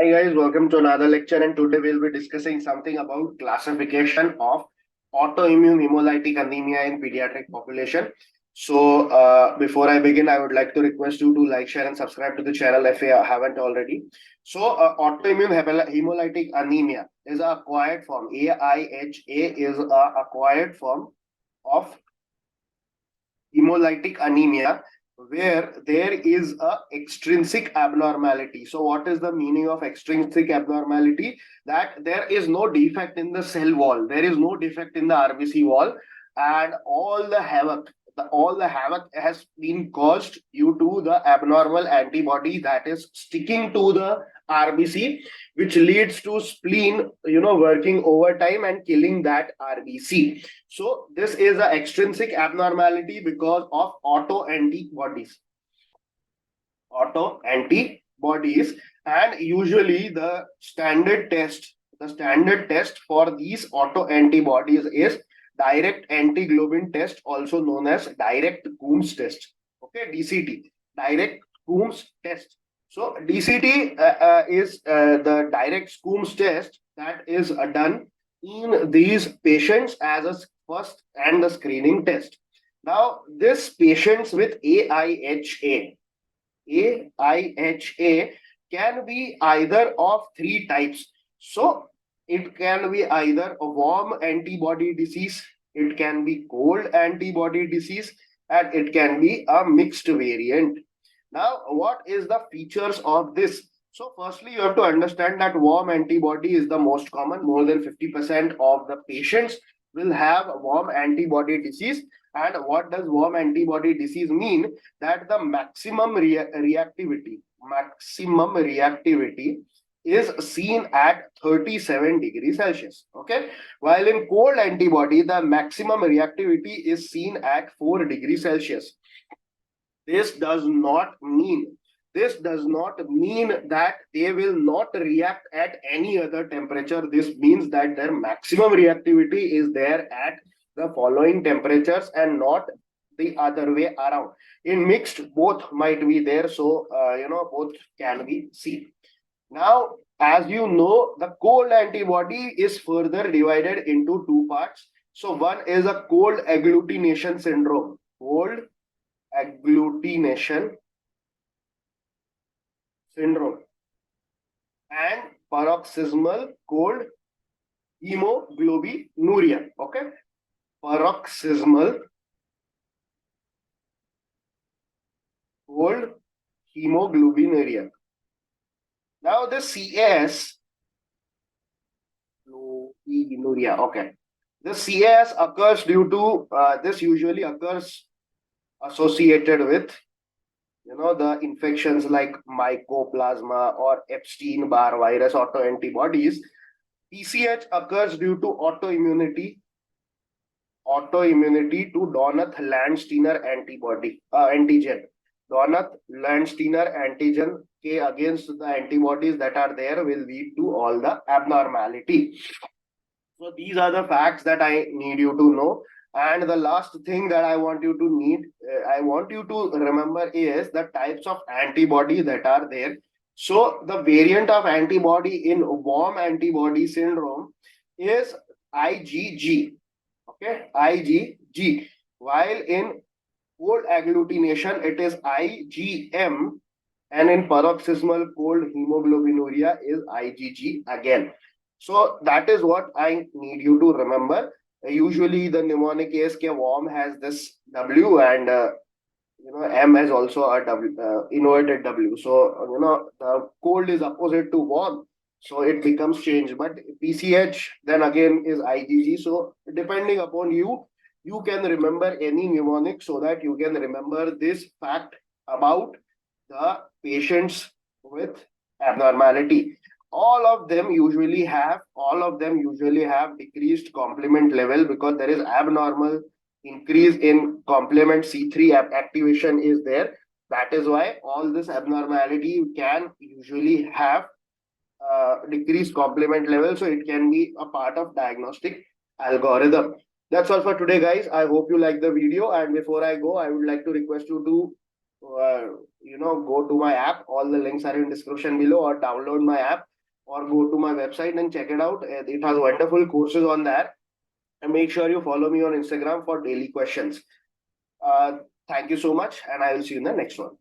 Hi guys, welcome to another lecture, and today we'll be discussing something about classification of autoimmune hemolytic anemia in pediatric population. So before I begin, I would like to request you to like, share and subscribe to the channel if you haven't already. So autoimmune hemolytic anemia is a acquired form. AIHA is a acquired form of hemolytic anemia where there is a extrinsic abnormality. So what is the meaning of extrinsic abnormality? That there is no defect in the cell wall, there is no defect in the RBC wall, and all the havoc has been caused due to the abnormal antibody that is sticking to the RBC, which leads to spleen, working overtime and killing that RBC. So this is an extrinsic abnormality because of autoantibodies. Autoantibodies, and usually the standard test for these autoantibodies is direct antiglobulin test, also known as direct Coombs test. Okay, DCT, direct Coombs test. So DCT is the direct Coombs test that is done in these patients as a first and the screening test. Now, this patients with AIHA can be either of three types. So it can be either a warm antibody disease, it can be cold antibody disease, and it can be a mixed variant. Now, what is the features of this? So firstly, you have to understand that warm antibody is the most common. More than 50% of the patients will have warm antibody disease. And what does warm antibody disease mean? That the maximum reactivity is seen at 37 degrees Celsius. Okay. While in cold antibody, the maximum reactivity is seen at 4 degrees Celsius. This does not mean that they will not react at any other temperature. This means that their maximum reactivity is there at the following temperatures and not the other way around. In mixed, both might be there. So, both can be seen. Now, as you know, the cold antibody is further divided into two parts. So, one is a cold agglutination syndrome. Cold agglutination syndrome and paroxysmal cold hemoglobinuria. Okay, paroxysmal cold hemoglobinuria. Now the CAS globinuria. Okay, the CAS occurs due to this usually occurs associated with the infections like mycoplasma or Epstein-Barr virus autoantibodies. PCH occurs due to autoimmunity to Donath-Landsteiner antigen. Donath-Landsteiner antigen against the antibodies that are there will lead to all the abnormality. So these are the facts that I need you to know. And the last thing that I want you to remember is the types of antibody that are there. So the variant of antibody in warm antibody syndrome is IgG. Okay, IgG. While in cold agglutination, it is IgM, and in paroxysmal cold hemoglobinuria is IgG again. So that is what I need you to remember. Usually the mnemonic ASK warm has this W, and M has also a W, inverted W. So the cold is opposite to warm, so it becomes changed. But PCH then again is IgG. So depending upon you can remember any mnemonic so that you can remember this fact about the patients with abnormality. All of them usually have decreased complement level because there is abnormal increase in complement C3 activation is there. That is why all this abnormality can usually have decreased complement level. So it can be a part of diagnostic algorithm. That's all for today, guys. I hope you like the video. And before I go, I would like to request you to go to my app. All the links are in description below, or download my app. or go to my website and check it out. It has wonderful courses on that. And make sure you follow me on Instagram for daily questions. Thank you so much, and I will see you in the next one.